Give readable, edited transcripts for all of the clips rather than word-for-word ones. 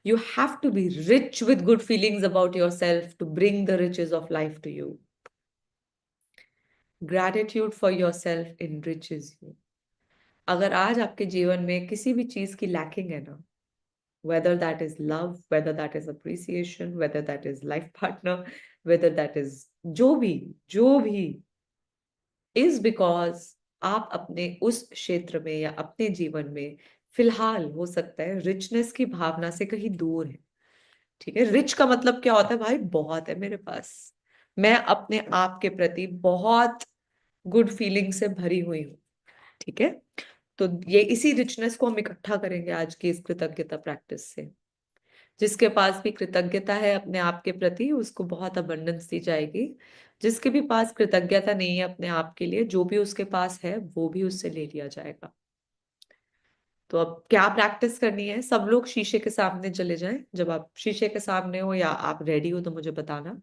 You have to be rich with good feelings about yourself to bring the riches of life to you. Gratitude for yourself enriches you. अगर आज आपके जीवन में किसी भी चीज की लैकिंग है ना, whether that is love, whether that is appreciation, whether that is life partner, whether that is जो भी is because आप अपने उस क्षेत्र में या अपने जीवन में फिलहाल हो सकता है रिचनेस की भावना से कहीं दूर है। ठीक है, रिच का मतलब क्या होता है भाई? बहुत है मेरे पास, मैं अपने आप के प्रति बहुत गुड फीलिंग से भरी हुई हूँ। ठीक है, तो ये इसी रिचनेस को हम इकट्ठा करेंगे आज की इस कृतज्ञता प्रैक्टिस से। जिसके पास भी कृतज्ञता है अपने आप के प्रति, उसको बहुत अबंडेंस दी जाएगी। जिसके भी पास कृतज्ञता नहीं है अपने आप के लिए, जो भी उसके पास है वो भी उससे ले लिया जाएगा। तो अब क्या प्रैक्टिस करनी है? सब लोग शीशे के सामने चले जाएं। जब आप शीशे के सामने हो या आप रेडी हो तो मुझे बताना।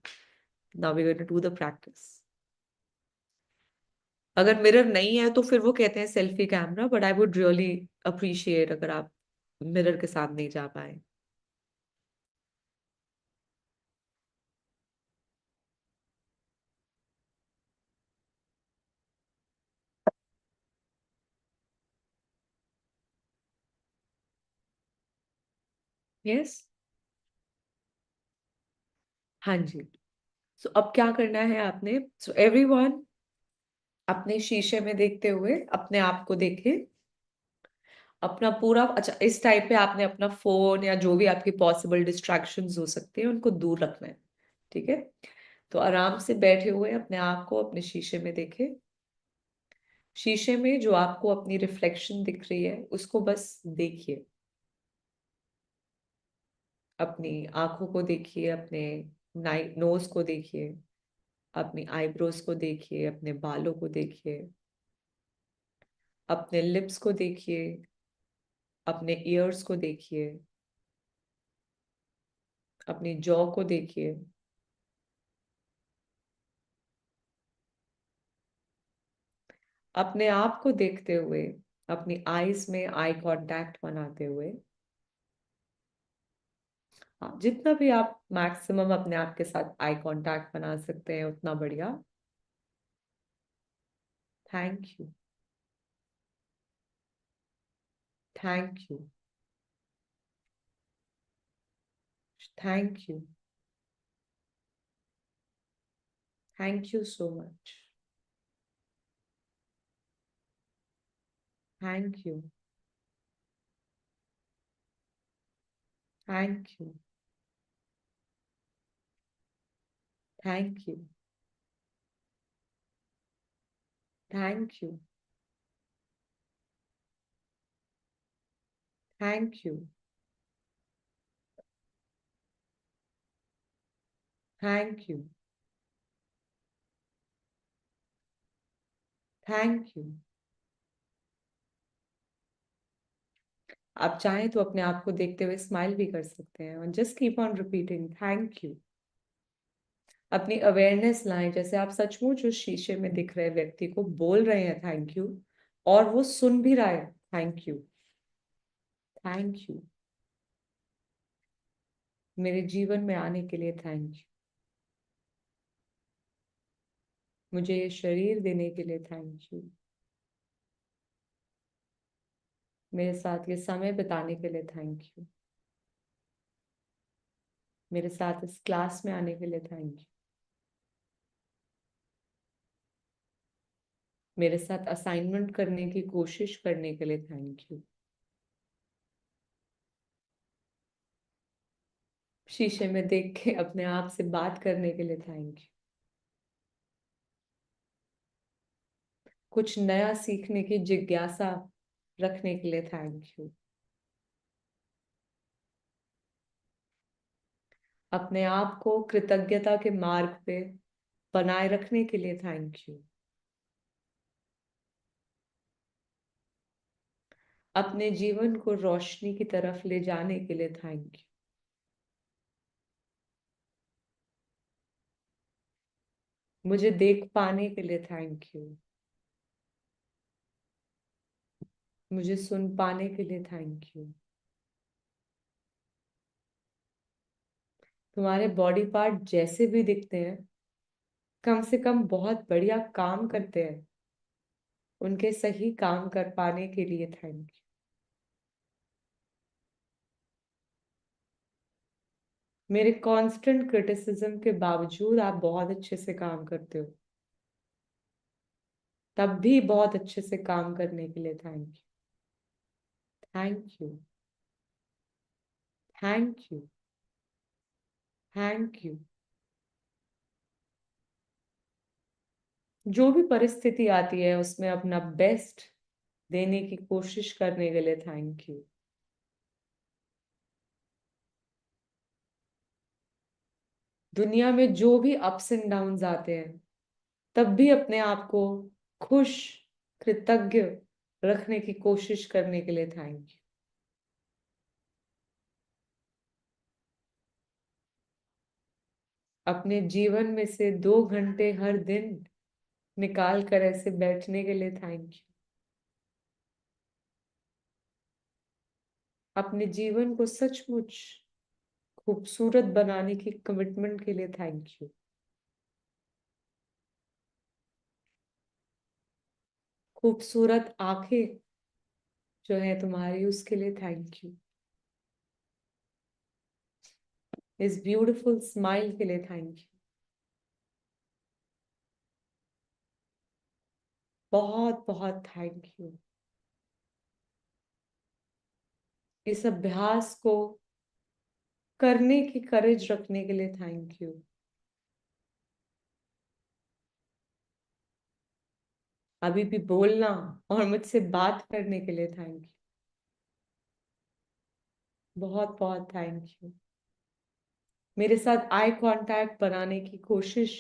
Now we going to do the practice. अगर मिरर नहीं है तो फिर वो कहते हैं selfie camera, but I would really appreciate अगर आप मिरर के सामने ही जा पाए। यस, हाँ जी। सो अब क्या करना है आपने? सो एवरीवन अपने शीशे में देखते हुए अपने आप को देखे, अपना पूरा, अच्छा इस टाइप पे आपने अपना फोन या जो भी आपकी पॉसिबल डिस्ट्रैक्शंस हो सकती है उनको दूर रखना है। ठीक है, तो आराम से बैठे हुए अपने आप को अपने शीशे में देखे। शीशे में जो आपको अपनी रिफ्लेक्शन दिख रही है उसको बस देखिए। अपनी आंखों को देखिए, अपने नोज को देखिए, अपनी आईब्रोज को देखिए, अपने बालों को देखिए, अपने लिप्स को देखिए, अपने ईयर्स को देखिए, अपनी जॉ को देखिए। अपने आप को देखते हुए, अपनी आईज में आई कांटेक्ट बनाते हुए, हाँ, जितना भी आप मैक्सिमम अपने आप के साथ आई कांटेक्ट बना सकते हैं उतना बढ़िया। Thank you, thank you, thank you, thank you so much, thank you, thank you, thank you, thank you, thank you, thank you, thank you. आप चाहें तो अपने आप को देखते हुए स्माइल भी कर सकते हैं और just keep on repeating thank you. अपनी अवेयरनेस लाएं, जैसे आप सचमुच उस शीशे में दिख रहे व्यक्ति को बोल रहे हैं थैंक यू, और वो सुन भी रहा है थैंक यू, थैंक यू, मेरे जीवन में आने के लिए थैंक यू, मुझे ये शरीर देने के लिए थैंक यू, मेरे साथ ये समय बिताने के लिए थैंक यू, मेरे साथ इस क्लास में आने के लिए थैंक यू, मेरे साथ असाइनमेंट करने की कोशिश करने के लिए थैंक यू। शीशे में देख के अपने आप से बात करने के लिए थैंक यू। कुछ नया सीखने की जिज्ञासा रखने के लिए थैंक यू। अपने आप को कृतज्ञता के मार्ग पे बनाए रखने के लिए थैंक यू। अपने जीवन को रोशनी की तरफ ले जाने के लिए थैंक यू। मुझे देख पाने के लिए थैंक यू। मुझे सुन पाने के लिए थैंक यू। तुम्हारे बॉडी पार्ट जैसे भी दिखते हैं, कम से कम बहुत बढ़िया काम करते हैं, उनके सही काम कर पाने के लिए थैंक यू। मेरे कांस्टेंट क्रिटिसिज्म के बावजूद आप बहुत अच्छे से काम करते हो, तब भी बहुत अच्छे से काम करने के लिए thank you. Thank you. Thank you. Thank you. जो भी परिस्थिति आती है उसमें अपना बेस्ट देने की कोशिश करने के लिए थैंक यू। दुनिया में जो भी अप्स एंड डाउन्स आते हैं, तब भी अपने आप को खुश, कृतज्ञ रखने की कोशिश करने के लिए थैंक यू। अपने जीवन में से 2 घंटे हर दिन निकाल कर ऐसे बैठने के लिए थैंक यू। अपने जीवन को सचमुच खूबसूरत बनाने की कमिटमेंट के लिए थैंक यू। खूबसूरत आंखें जो है तुम्हारी, उसके लिए थैंक यू। इस ब्यूटीफुल स्माइल के लिए थैंक यू। बहुत बहुत थैंक यू। इस अभ्यास को करने की करेज रखने के लिए थैंक यू। अभी भी बोलना और मुझसे बात करने के लिए थैंक यू। बहुत बहुत थैंक यू। मेरे साथ आई कांटेक्ट बनाने की कोशिश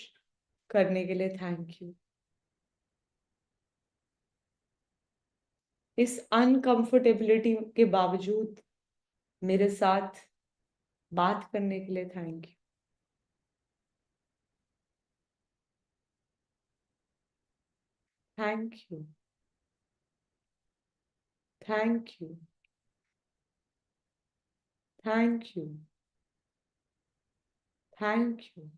करने के लिए थैंक यू। इस अनकंफर्टेबिलिटी के बावजूद मेरे साथ बात करने के लिए thank you. Thank you. Thank you. Thank you. Thank you.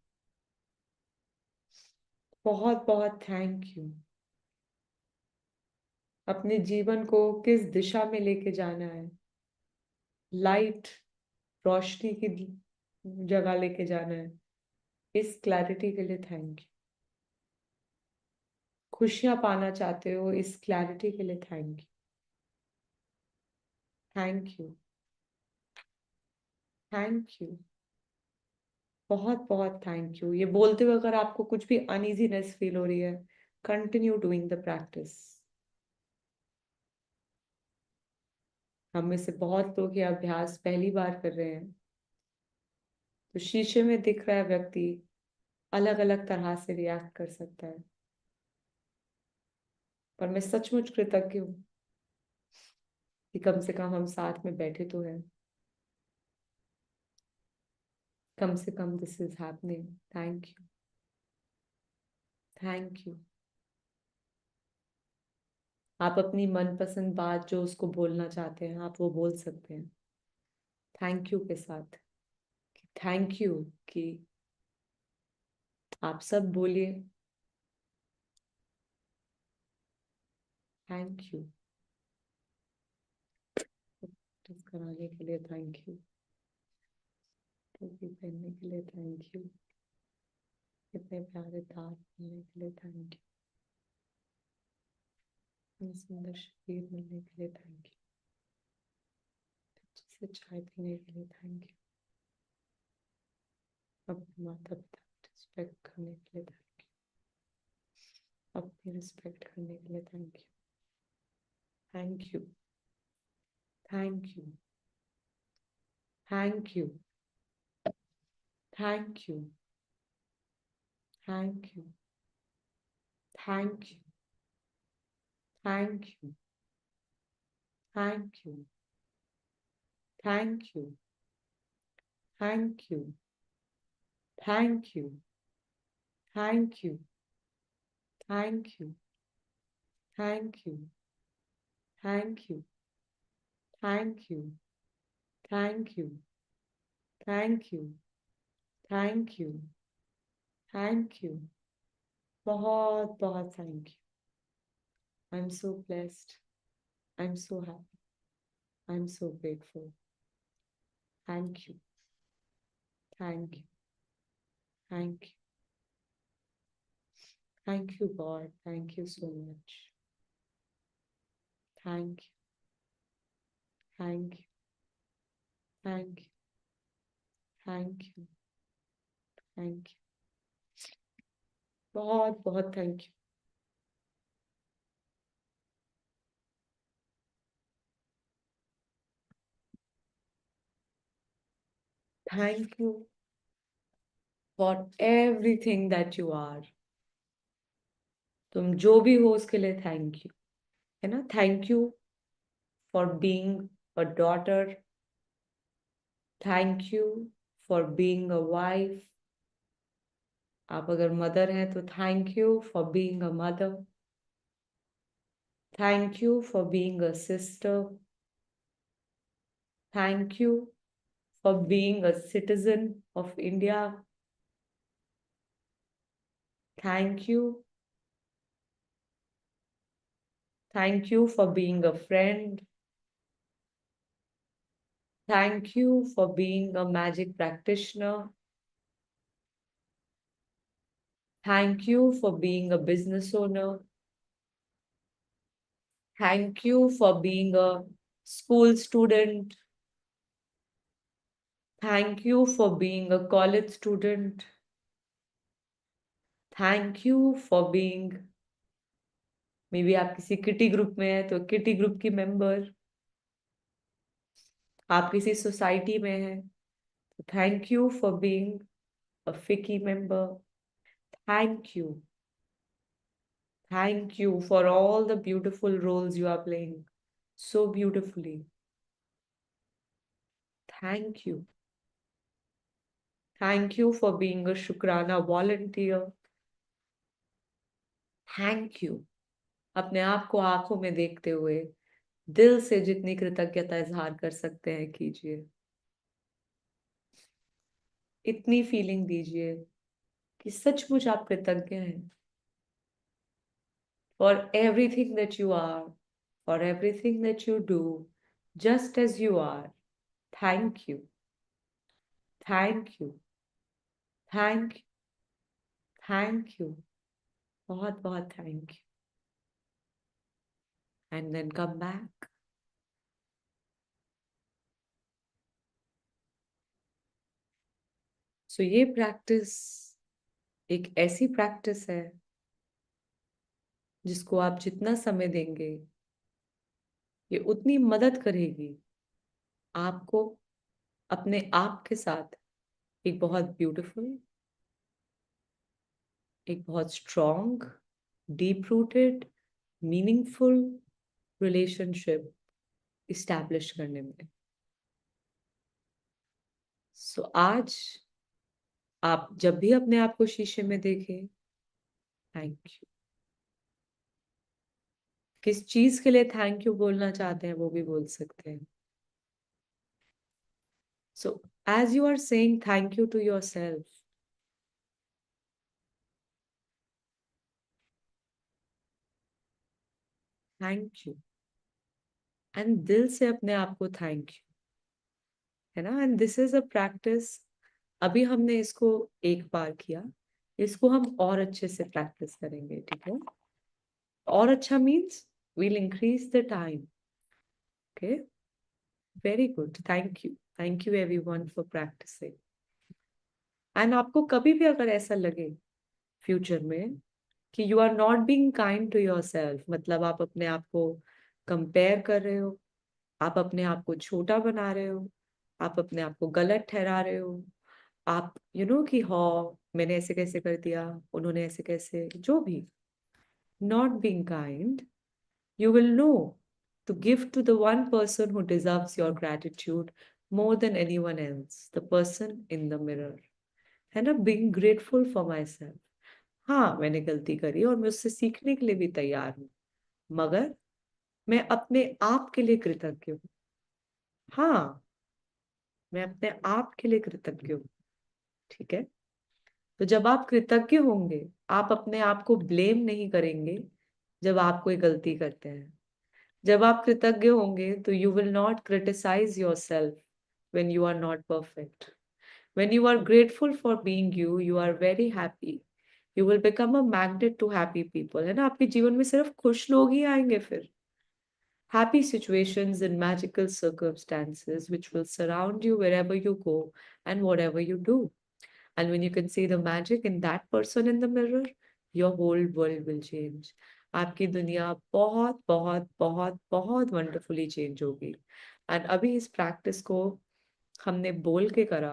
बहुत बहुत थैंक यू। अपने जीवन को किस दिशा में लेके जाना है, लाइट, रोशनी की जगह लेके जाना है, इस क्लैरिटी के लिए थैंक यू। खुशियां पाना चाहते हो, इस क्लैरिटी के लिए thank you. Thank you. Thank you. बहुत बहुत थैंक यू। ये बोलते हुए अगर आपको कुछ भी अनइजीनेस फील हो रही है, कंटिन्यू डूइंग द प्रैक्टिस। हम में से बहुत लोग ये अभ्यास पहली बार कर रहे हैं, तो शीशे में दिख रहा है व्यक्ति अलग अलग तरह से रिएक्ट कर सकता है, पर मैं सचमुच कृतज्ञ हूँ कि कम से कम हम साथ में बैठे तो हैं। कम से come this is happening. Thank you. Thank you. आप अपनी मनपसंद बात जो उसको बोलना चाहते हैं, आप वो बोल सकते हैं थैंक यू के साथ। थैंक यू कि आप सब बोलिए। Thank you. कराने के लिए थैंक यू। टोपी पहनने के लिए थैंक यू। इतने प्यारे तार मिलने के लिए थैंक यू। इतनी सुंदर शरीर मिलने के लिए थैंक यू। अच्छे से चाय पीने के लिए थैंक यू। अपने माता पिता की रिस्पेक्ट करने के लिए थैंक यू। अपनी रिस्पेक्ट करने के लिए thank you. Thank you. Thank you. Thank you. Thank you. Thank you. Thank you. Thank you. Thank you. Thank you. Thank you. Thank you. Thank you. Thank you. Thank you. Thank you. Thank you. Thank you. Thank you. Thank you, thank you, बहुत बहुत thank you. I am so blessed, I am so happy, I am so grateful. Thank you, thank you, thank you, thank you God, thank you so much. Thank you, thank you, thank you, thank you, thank you, बहुत बहुत thank you. Thank you for everything that you are. तुम जो भी हो उसके लिए thank you, है ना। Thank you for being a daughter, thank you for being a wife. आप अगर मदर हैं तो thank you for being a mother, thank you for being a sister, thank you for being a citizen of India, thank you for being a friend, thank you for being a magic practitioner, thank you for being a business owner, thank you for being a school student, thank you for being a college student, thank you for being, maybe आप किसी kitty group में है तो kitty group की member, आप किसी society में हैं तो thank you for being a FICCI member, thank you, thank you for all the beautiful roles you are playing so beautifully, thank you, thank you for being a Shukrana volunteer, thank you. अपने आप को आंखों में देखते हुए दिल से जितनी कृतज्ञता इजहार कर सकते हैं कीजिए, इतनी फीलिंग दीजिए कि सचमुच आप कृतज्ञ हैं for everything that you are, for everything that you do, just as you are. Thank you, thank you, thank you, thank you, बहुत बहुत thank you. And then come back. So ये प्रैक्टिस एक ऐसी प्रैक्टिस है जिसको आप जितना समय देंगे ये उतनी मदद करेगी आपको अपने आप के साथ एक बहुत ब्यूटीफुल, एक बहुत strong, deep rooted, meaningful relationship establish करने में। सो आज आप जब भी अपने आप को शीशे में देखें, थैंक यू। किस चीज के लिए थैंक यू बोलना चाहते हैं वो भी बोल सकते हैं। So as you are saying thank you to yourself, thank you, and दिल से अपने आप को थैंक यू, है ना। And this is a practice. अभी हमने इसको एक बार किया, इसको हम और अच्छे से प्रैक्टिस करेंगे, ठीक है। और अच्छा means we'll increase the time, okay, very good, thank you everyone for practicing। And आपको कभी भी अगर ऐसा लगे फ्यूचर में कि you are not being kind to yourself, मतलब आप अपने आप को कंपेयर कर रहे हो, आप अपने आप को छोटा बना रहे हो, आप अपने आप को गलत ठहरा रहे हो, आप कि हाँ मैंने ऐसे कैसे कर दिया, उन्होंने ऐसे कैसे, जो भी, not being kind, you will know to give to the one person who deserves your gratitude more than anyone else, the person in the mirror, है ना। being grateful for myself, हाँ मैंने गलती करी और मैं उससे सीखने के लिए भी तैयार हूँ, मगर मैं अपने आप के लिए कृतज्ञ हूँ, हाँ मैं अपने आप के लिए कृतज्ञ हूँ, ठीक है। तो जब आप कृतज्ञ होंगे, आप अपने आप को ब्लेम नहीं करेंगे जब आप कोई गलती करते हैं। जब आप कृतज्ञ होंगे तो you will not criticise yourself when you are not perfect. When you are grateful for being you, you are very happy. You will become a magnet to happy people. है ना, आपके जीवन में सिर्फ खुश लोग ही आएंगे फिर। Happy situations and magical circumstances which will surround you wherever you go and whatever you do. And when you can see the magic in that person in the mirror, your whole world will change. आपकी दुनिया बहुत बहुत बहुत बहुत wonderfully change होगी। And अभी इस practice को हमने बोल के करा,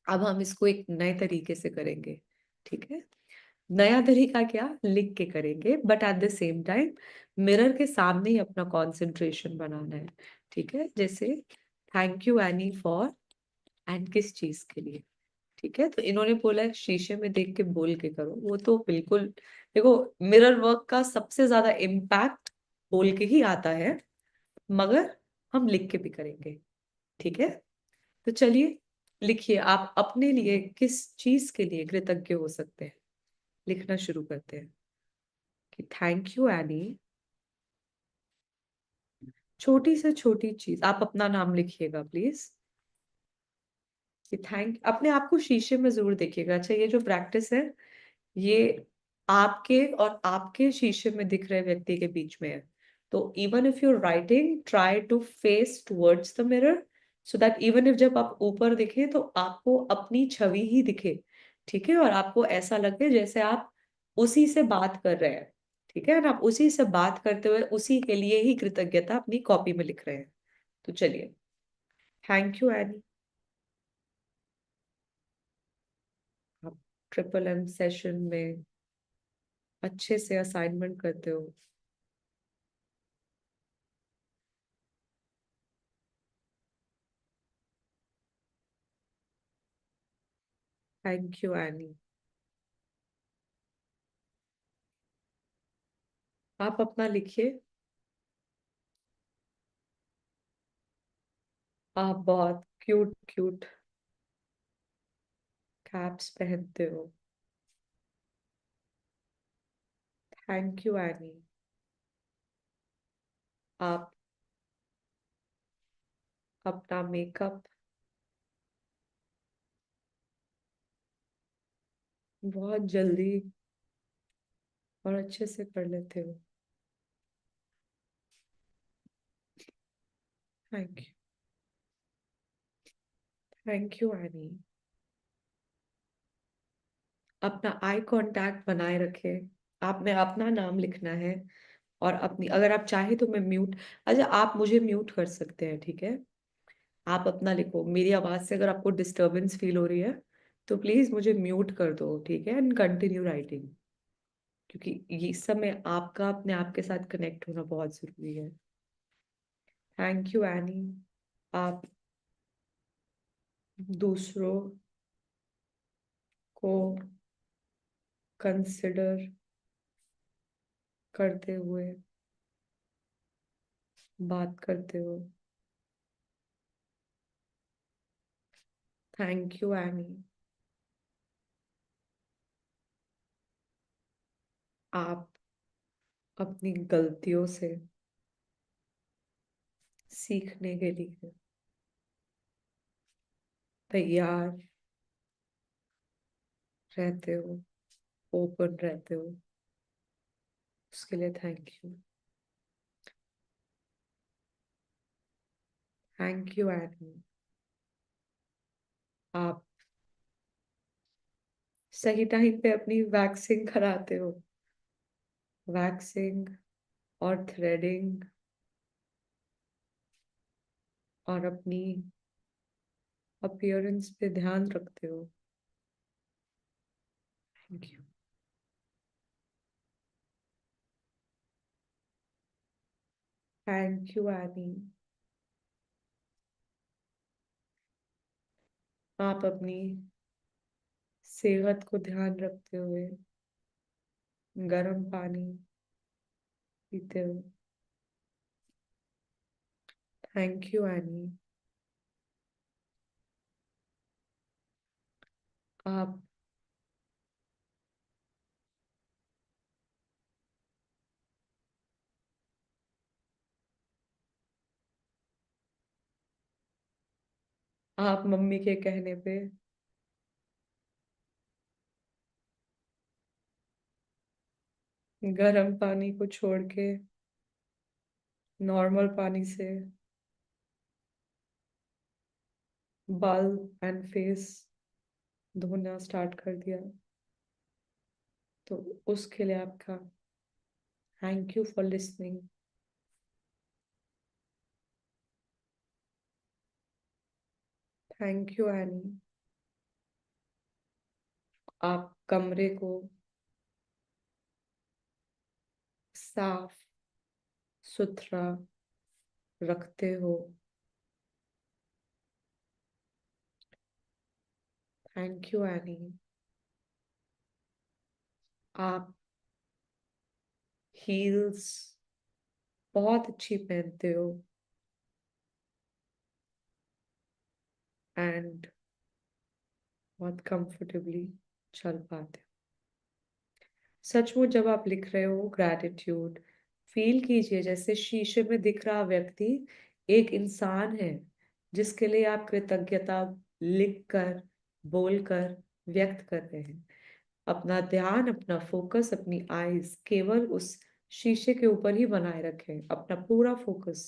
अब हम इसको एक नए तरीके से करेंगे। ठीक है। नया तरीका क्या, लिख के करेंगे, but at the same time mirror के सामने ही अपना कंसंट्रेशन बनाना है। ठीक है। जैसे thank you any for, and किस चीज के लिए। ठीक है। तो इन्होंने बोला है शीशे में देख के बोल के करो, वो तो बिल्कुल, देखो, मिरर वर्क का सबसे ज्यादा इम्पैक्ट बोल के ही आता है, मगर हम लिख के भी करेंगे। ठीक है। तो चलिए, लिखिए आप अपने लिए किस चीज के लिए कृतज्ञ हो सकते हैं। लिखना शुरू करते हैं कि थैंक यू एनी, छोटी से छोटी चीज। आप अपना नाम लिखिएगा प्लीज, कि थैंक, अपने आप को शीशे में जरूर देखिएगा। अच्छा, ये जो प्रैक्टिस है, ये आपके और आपके शीशे में दिख रहे व्यक्ति के बीच में है। तो even if you writing, try to face towards the mirror, so that even if जब आप ऊपर दिखे तो आपको अपनी छवि ही दिखे। ठीक है। और आपको ऐसा लगे जैसे आप उसी से बात कर रहे हैं। ठीक है। और आप उसी से बात करते हुए उसी के लिए ही कृतज्ञता अपनी कॉपी में लिख रहे हैं। तो चलिए, थैंक यू एनी। आप ट्रिपल एम सेशन में अच्छे से असाइनमेंट करते हो। Thank you any. आप अपना लिखिए। आप बहुत क्यूट क्यूट कैप्स पहनते हो। Thank you any. आप अपना मेकअप बहुत जल्दी और अच्छे से कर लेते हो। Thank you. Thank you any. अपना आई कांटेक्ट बनाए रखें। आपने अपना नाम लिखना है, और अपनी, अगर आप चाहे तो मैं म्यूट, अच्छा आप मुझे म्यूट कर सकते हैं। ठीक है। आप अपना लिखो। मेरी आवाज से अगर आपको डिस्टरबेंस फील हो रही है तो प्लीज मुझे म्यूट कर दो। ठीक है। एंड कंटिन्यू राइटिंग, क्योंकि ये इस समय आपका अपने आप के साथ कनेक्ट होना बहुत जरूरी है। Thank you any. आप दूसरों को कंसिडर करते हुए बात करते हो। Thank you any. आप अपनी गलतियों से सीखने के लिए तैयार रहते हो, ओपन रहते हो। उसके लिए thank you. Thank you any. आप सही टाइम पे अपनी वैक्सिंग कराते हो। वैक्सिंग और थ्रेडिंग, और अपनी अपीयरेंस पे ध्यान रखते हो। Thank you. Thank you any. आप अपनी सेहत को ध्यान रखते हुए गर्म पानी पीते हो। Thank you any. आप आप मम्मी के कहने पे गर्म पानी को छोड़ के नॉर्मल पानी से बाल एंड फेस धोना स्टार्ट कर दिया, तो उसके लिए आपका thank you for listening. Thank you any. आप कमरे को साफ सुथरा रखते हो। Thank you any. आप हील्स बहुत अच्छी पहनते हो एंड बहुत कंफर्टेबली चल पाते हो। सचमुच जब आप लिख रहे हो ग्रैटिट्यूड, फील कीजिए जैसे शीशे में दिख रहा व्यक्ति एक इंसान है जिसके लिए आप कृतज्ञता लिख कर, बोलकर व्यक्त कर रहे हैं। अपना ध्यान, अपना फोकस, अपनी आईज केवल उस शीशे के ऊपर ही बनाए रखें, अपना पूरा फोकस।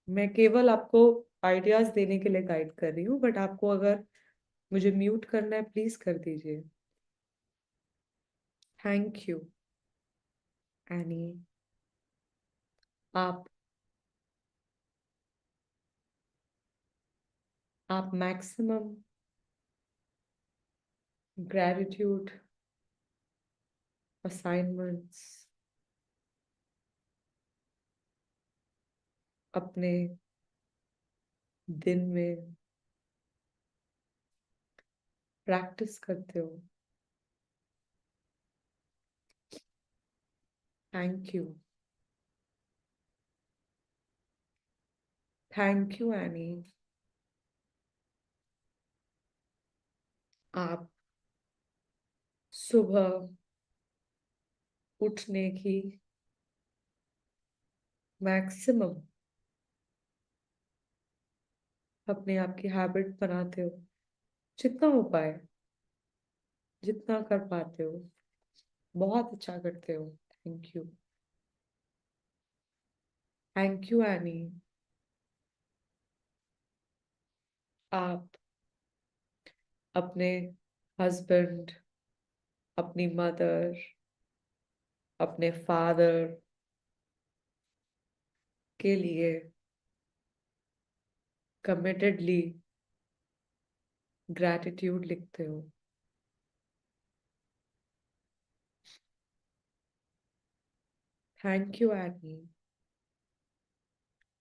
मैं केवल आपको आइडियाज देने के लिए गाइड कर रही हूँ, बट आपको अगर मुझे म्यूट करना है प्लीज कर दीजिए। Thank you any. आप आप मैक्सिमम ग्रेटिट्यूड असाइनमेंट्स अपने दिन में प्रैक्टिस करते हो। Thank you. Thank you any. आप सुबह उठने की मैक्सिमम अपने आप की हैबिट बनाते हो, जितना हो पाए, जितना कर पाते हो। बहुत अच्छा करते हो। Thank you. Thank you any. आप अपने हस्बैंड, अपनी मदर, अपने फादर के लिए कमिटेडली ग्रैटिट्यूड लिखते हो। Thank you Annie.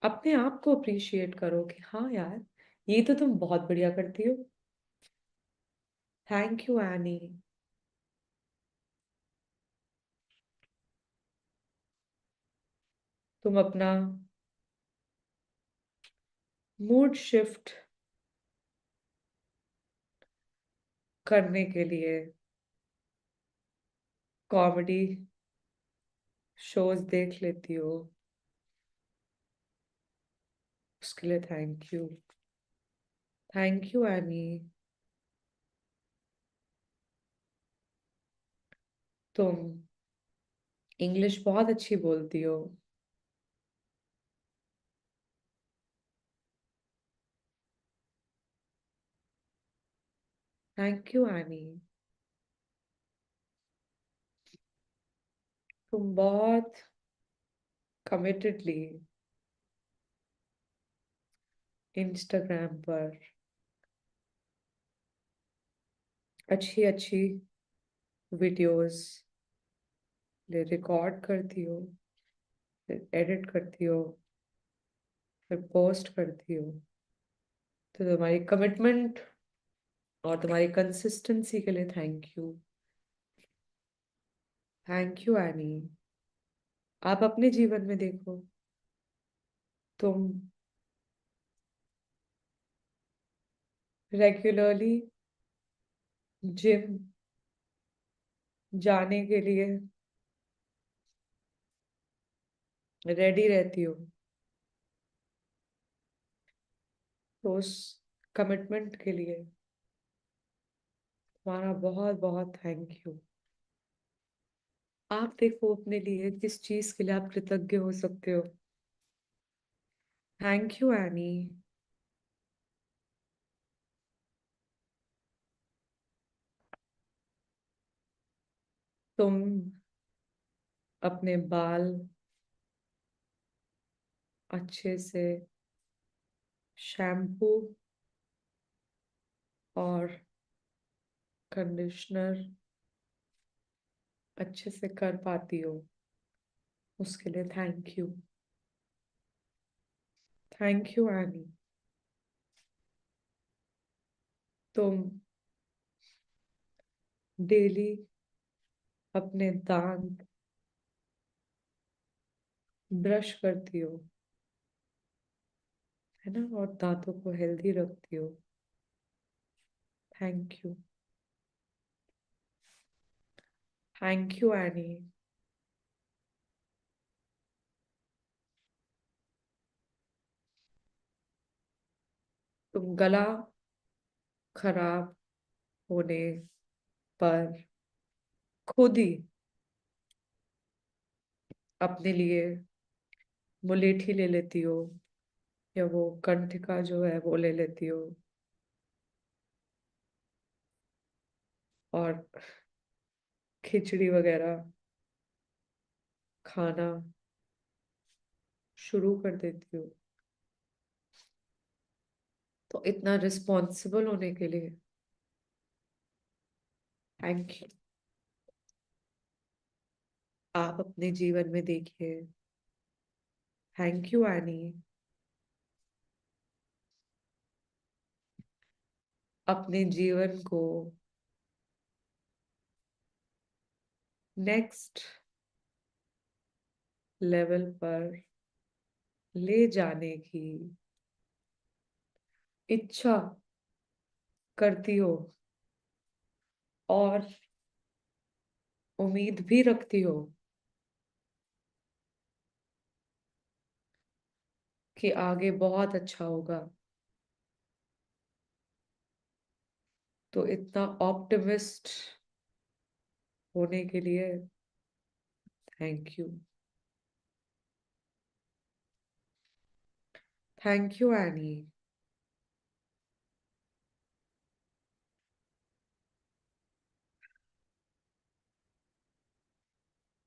अपने आप को अप्रिशिएट करो कि हाँ यार, ये तो तुम बहुत बढ़िया करती हो। Thank you Annie. तुम अपना मूड शिफ्ट करने के लिए कॉमेडी शोज देख लेती हो, उसके लिए thank you. Thank you Annie. तुम इंग्लिश बहुत अच्छी बोलती हो। Thank you Annie. तुम बहुत कमिटेडली इंस्टाग्राम पर अच्छी अच्छी वीडियोस रिकॉर्ड करती हो, फिर एडिट करती हो, फिर पोस्ट करती हो। तो तुम्हारी कमिटमेंट और तुम्हारी कंसिस्टेंसी के लिए thank you. Thank you any. आप अपने जीवन में देखो, तुम रेगुलरली जिम जाने के लिए रेडी रहती हो, तो उस कमिटमेंट के लिए तुम्हारा बहुत बहुत थैंक यू। आप देखो अपने लिए किस चीज के लिए आप कृतज्ञ हो सकते हो। Thank you Annie. तुम अपने बाल अच्छे से शैम्पू और कंडीशनर अच्छे से कर पाती हो, उसके लिए thank you. Thank you Annie. तुम डेली अपने दांत ब्रश करती हो, है ना, और दांतों को हेल्दी रखती हो। Thank you. Thank you Annie. तुम गला खराब होने पर खुद ही अपने लिए मुलेठी ले लेती हो, या वो कंठ का जो है वो ले लेती हो, और खिचड़ी वगैरह खाना शुरू कर देती हो। तो इतना रिस्पॉन्सिबल होने के लिए थैंक यू। आप अपने जीवन में देखिए। Thank you Annie. अपने जीवन को नेक्स्ट लेवल पर ले जाने की इच्छा करती हो, और उम्मीद भी रखती हो कि आगे बहुत अच्छा होगा। तो इतना ऑप्टिमिस्ट होने के लिए thank you. Thank you any.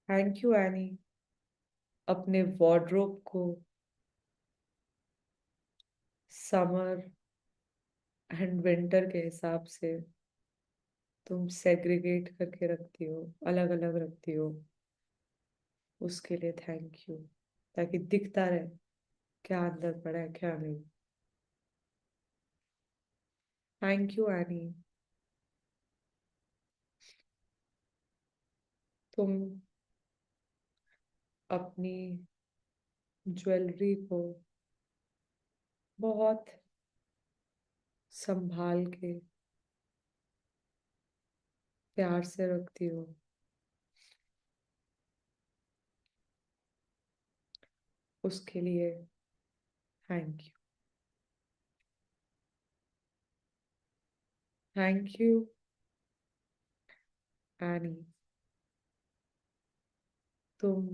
Thank you Annie. अपने वार्डरोब को समर एंड विंटर के हिसाब से तुम सेग्रीगेट करके रखती हो, अलग अलग रखती हो, उसके लिए थैंक यू। ताकि दिखता रहे क्या अंदर पड़ा है क्या नहीं। Thank you Annie. तुम अपनी ज्वेलरी को बहुत संभाल के प्यार से रखती हो, उसके लिए thank you. Thank you Annie. तुम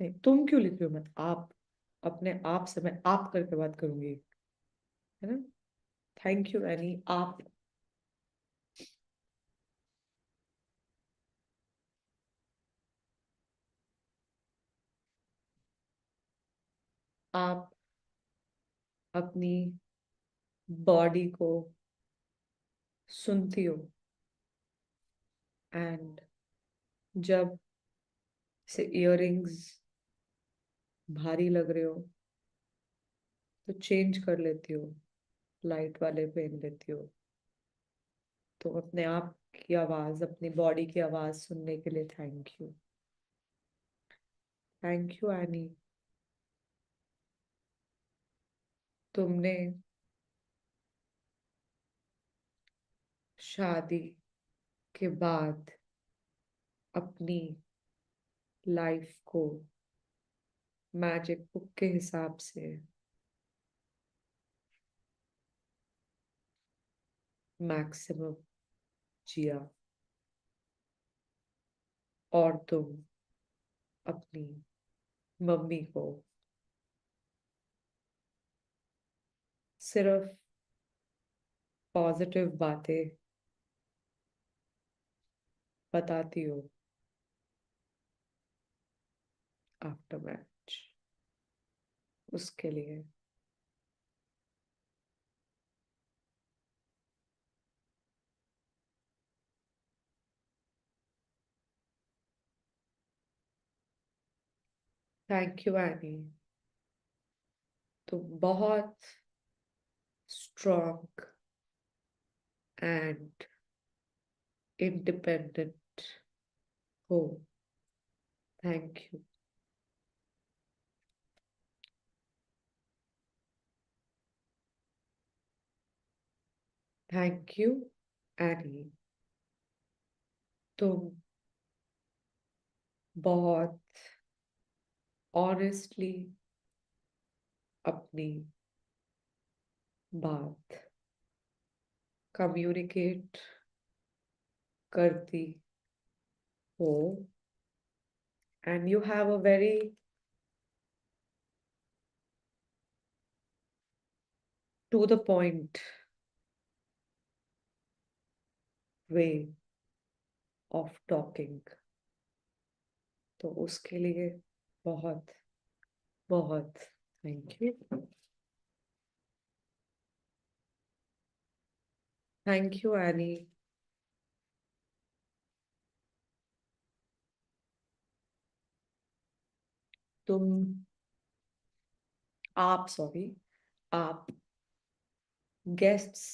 नहीं, तुम क्यों लिख रही हो? मैं आप, अपने आप से मैं आप करके बात करूंगी, है ना। Thank you any. आप अपनी बॉडी को सुनती हो, एंड जब से इयररिंग्स भारी लग रहे हो तो चेंज कर लेती हो, लाइट वाले पहन लेती हो। तो अपने आप की आवाज, अपनी बॉडी की आवाज सुनने के लिए thank you. Thank you any. तुमने शादी के बाद अपनी लाइफ को मैजिक बुक के हिसाब से मैक्सिमम जिया, और तुम अपनी मम्मी को सिर्फ पॉजिटिव बातें बताती हो आफ्टर मैच। उसके लिए थैंक यू एनी। तुम बहुत स्ट्रॉन्ग एंड इंडिपेंडेंट हो। Thank you. Thank you Annie. तुम बहुत ऑनेस्टली अपनी बात कम्युनिकेट करती हो, and you have a very to the point way of talking. तो उसके लिए बहुत बहुत thank you. Thank you Annie. तुम आप सॉरी आप गेस्ट्स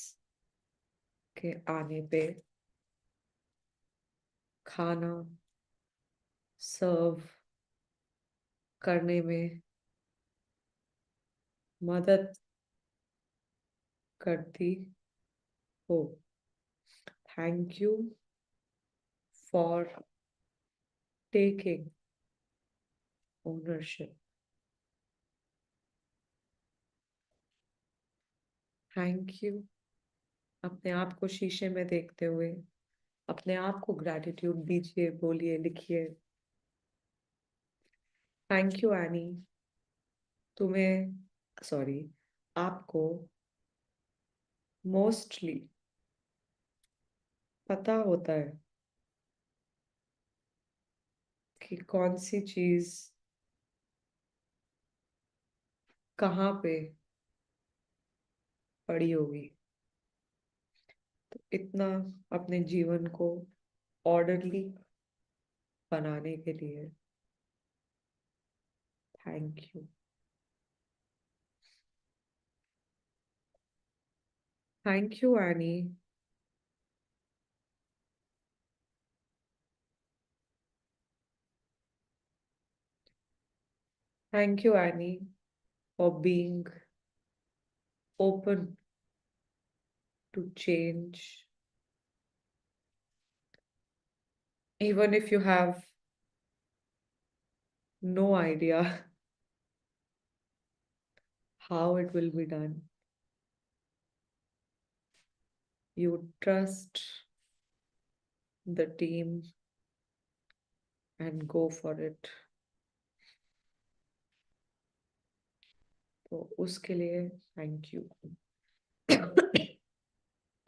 के आने पे खाना सर्व करने में मदद करती हो। Thank you for taking ownership. Thank you. अपने आप को शीशे में देखते हुए अपने आप को ग्रैटिट्यूड दीजिए, बोलिए, लिखिए। Thank you any. तुम्हें सॉरी आपको मोस्टली पता होता है कि कौन सी चीज कहाँ पे पड़ी होगी। तो इतना अपने जीवन को ऑर्डरली बनाने के लिए thank you. Thank you any. Thank you any for being open to change, even if you have no idea how it will be done. You trust the team and go for it. तो उसके लिए thank you.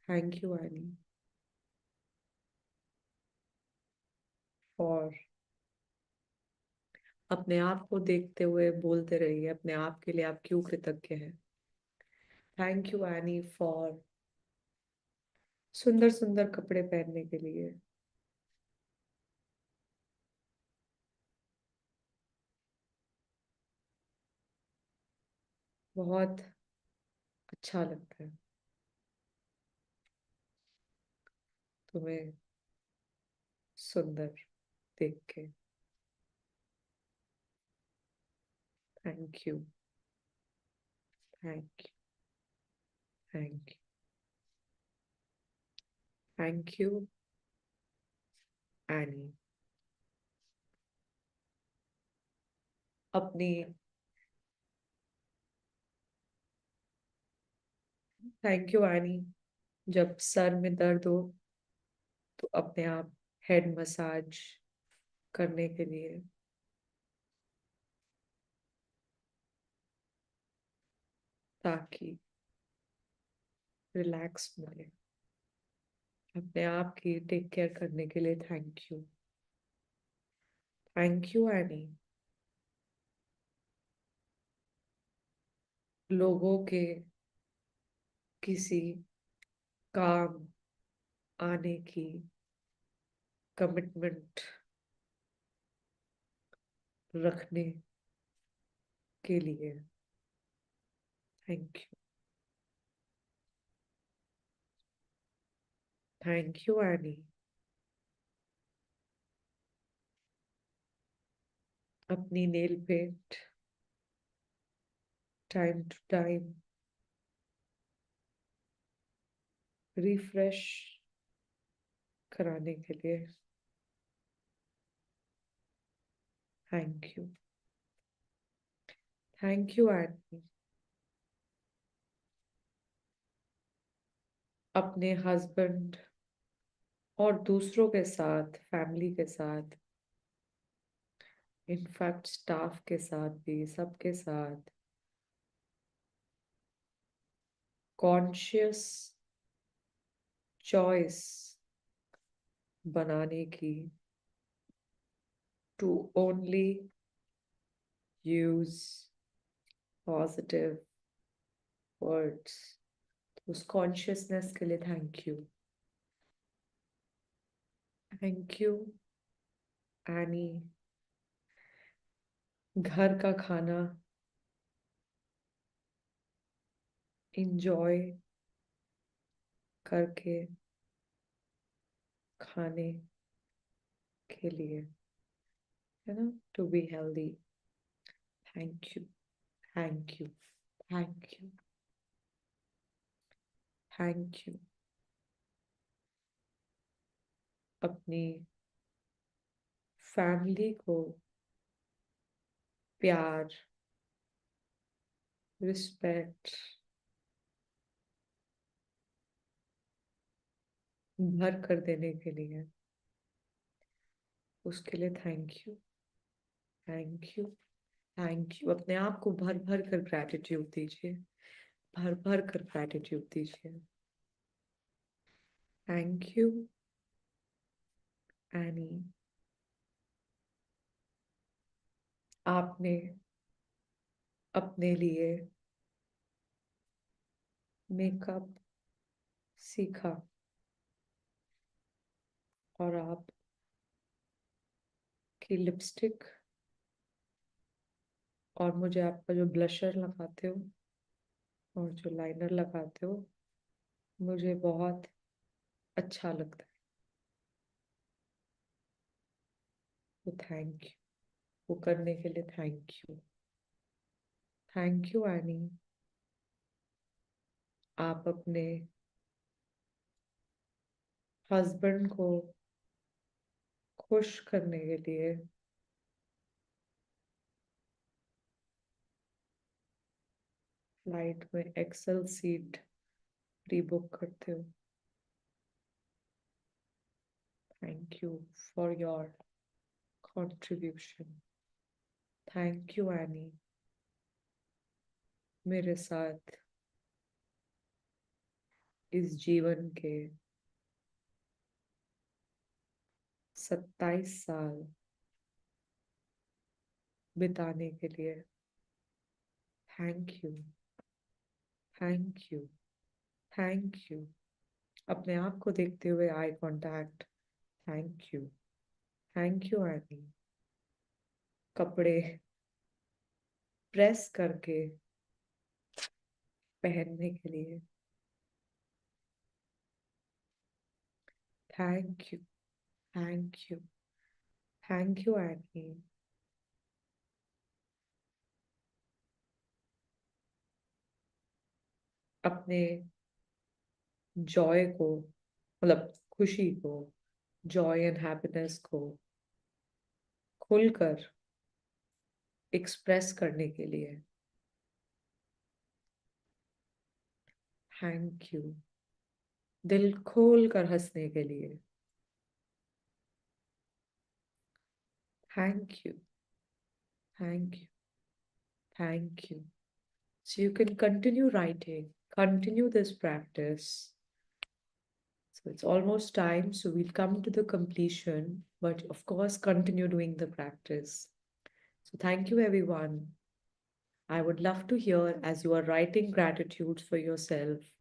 Thank you any for अपने आप को देखते हुए बोलते रहिए अपने आप के लिए आप क्यों कृतज्ञ हैं। थैंक यू एनी फॉर सुंदर सुंदर कपड़े पहनने के लिए। बहुत अच्छा लगता है तुम्हें सुंदर देख के। Thank you. Thank you. Thank you. Thank you Annie. अपनी थैंक यू एनी। जब सर में दर्द हो तो अपने आप हेड मसाज करने के लिए, ताकि रिलैक्स मिले। अपने आप की टेक केयर करने के लिए थैंक यू एनी। लोगों के किसी काम आने की कमिटमेंट रखने के लिए थैंक यू एनी। अपनी nail paint time to time refresh कराने के लिए थैंक यू एनी। अपने हस्बैंड और दूसरों के साथ, फैमिली के साथ, इनफैक्ट स्टाफ के साथ भी, सबके साथ कॉन्शियस चॉइस बनाने की, to only use positive words. उस कॉन्शियसनेस के लिए थैंक यू एनी। घर का खाना इंजॉय करके खाने के लिए, है ना, to be healthy. Thank you thank you thank you thank you. अपनी फैमिली को प्यार, रिस्पेक्ट भर कर देने के लिए, उसके लिए थैंक यू थैंक यू। अपने आप को भर भर कर ग्रैटिट्यूड दीजिए, भर भर कर ग्रैटिट्यूड दीजिए। Thank you any. आपने अपने लिए मेकअप सीखा, और आप की लिपस्टिक और मुझे आपका जो ब्लशर लगाते हो और जो लाइनर लगाते हो, मुझे बहुत अच्छा लगता है। तो थैंक यू, वो करने के लिए थैंक यू एनी। आप अपने हस्बैंड को खुश करने के लिए फ्लाइट में एक्सेल सीट प्री बुक करते हो। Thank you for your contribution. Thank you any. मेरे साथ इस जीवन के 27 साल बिताने के लिए thank you thank you thank you. अपने आप को देखते हुए eye contact. Thank you any. कपड़े प्रेस करके पहनने के लिए thank you thank you thank you Annie. अपने जॉय को, मतलब खुशी को, जॉय एंड हैप्पीनेस को खुलकर एक्सप्रेस करने के लिए। Thank you. दिल खोल कर हंसने के लिए। Thank you. Thank you. Thank you. So you can continue writing, continue this practice. So it's almost time, so we'll come to the completion, but of course, continue doing the practice. So thank you, everyone. I would love to hear as you are writing gratitudes for yourself.